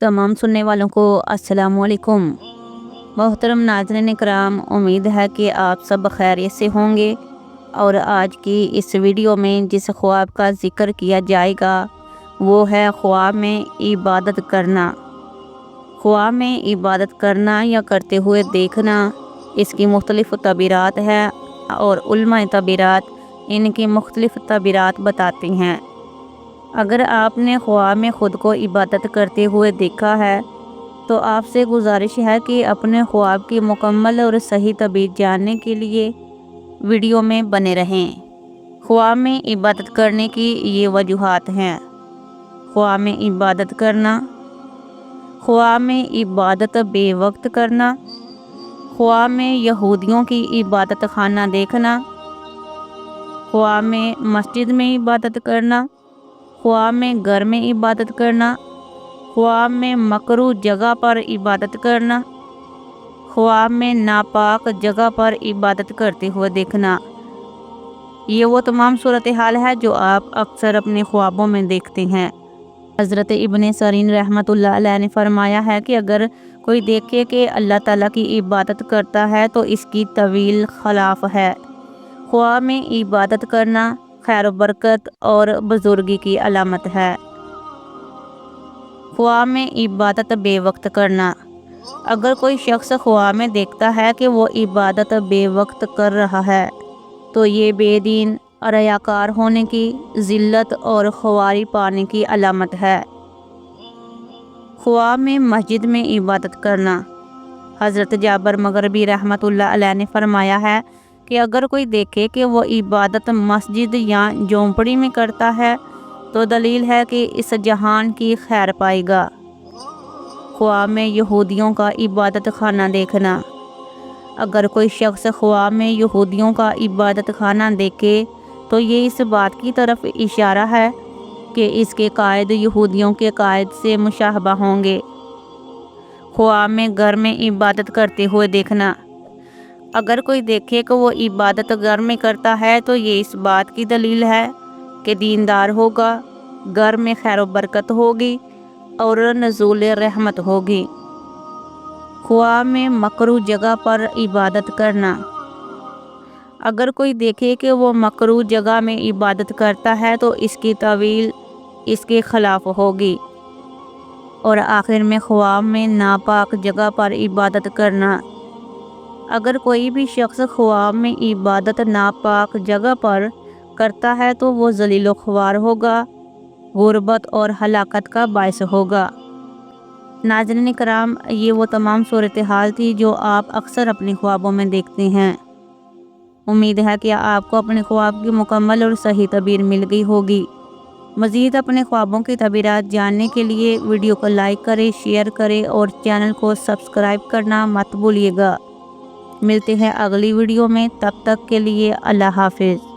तमाम सुनने वालों को अस्सलाम वालेकुम। मोहतरम नाज़रीन कराम, उम्मीद है कि आप सब खैरियत से होंगे। और आज की इस वीडियो में जिस ख्वाब का ज़िक्र किया जाएगा वो है ख्वाब में इबादत करना। ख्वाब में इबादत करना या करते हुए देखना, इसकी मुख्तलिफ़ तबीरात है और उलमाए तबीरात इनकी मुख्तलिफ़ तबीरात बताती हैं। अगर आपने ख्वाब में ख़ुद को इबादत करते हुए देखा है तो आपसे गुजारिश है कि अपने ख्वाब की मुकम्मल और सही तबीर जानने के लिए वीडियो में बने रहें। ख्वाब में इबादत करने की ये वजूहात हैं। ख्वाब में इबादत करना, ख्वाब में इबादत बेवक्त करना, ख्वाब में यहूदियों की इबादत खाना देखना, ख्वाब में मस्जिद में इबादत करना, ख्वाब में घर में इबादत करना, ख्वाब में मकरूह जगह पर इबादत करना, ख्वाब में नापाक जगह पर इबादत करते हुए देखना। ये वो तमाम सूरत हाल है जो आप अक्सर अपने ख्वाबों में देखते हैं। हज़रत इब्ने सरीन रहमतुल्लाह अलैह ने फरमाया है कि अगर कोई देखे कि अल्लाह ताला की इबादत करता है तो इसकी तवील खिलाफ है। ख्वाब में इबादत करना खैर बरकत और बुजुर्गी की अलामत है। ख्वाब में इबादत बेवक्त करना, अगर कोई शख्स ख्वाब में देखता है कि वो इबादत बेवक्त कर रहा है तो ये बेदीन और रियाकार होने की, ज़िल्लत और ख्वारी पाने की अलामत है। ख्वाब में मस्जिद में इबादत करना, हज़रत जाबर मगरबी रहमतुल्लाह अलैह ने फरमाया है कि अगर कोई देखे कि वो इबादत मस्जिद या झोंपड़ी में करता है तो दलील है कि इस जहान की खैर पाएगा। ख्वाब में यहूदियों का इबादत खाना देखना, अगर कोई शख्स ख्वाब में यहूदियों का इबादत खाना देखे तो ये इस बात की तरफ इशारा है कि इसके कायद यहूदियों के कायद से मुशाहबा होंगे। ख्वाब में घर में इबादत करते हुए देखना, अगर कोई देखे कि वो इबादत घर में करता है तो ये इस बात की दलील है कि दीनदार होगा, घर में खैर व बरकत होगी और नज़ूल रहमत होगी। ख्वाब में मकरूह जगह पर इबादत करना, अगर कोई देखे कि वो मकरूह जगह में इबादत करता है तो इसकी तवील इसके खिलाफ होगी। और आखिर में ख्वाब में नापाक जगह पर इबादत करना, अगर कोई भी शख्स ख्वाब में इबादत नापाक जगह पर करता है तो वो ज़लील ख्वार होगा, गुर्बत और हलाकत का बायस होगा। नाज़रीन कराम, ये वो तमाम सूरत हाल थी जो आप अक्सर अपने ख्वाबों में देखते हैं। उम्मीद है कि आपको अपने ख्वाब की मुकम्मल और सही तबीर मिल गई होगी। मज़ीद अपने ख्वाबों की तबीरात जानने के लिए वीडियो को लाइक करें, शेयर करें और चैनल को सब्सक्राइब करना मत भूलिएगा। मिलते हैं अगली वीडियो में, तब तक के लिए अल्लाह हाफिज़।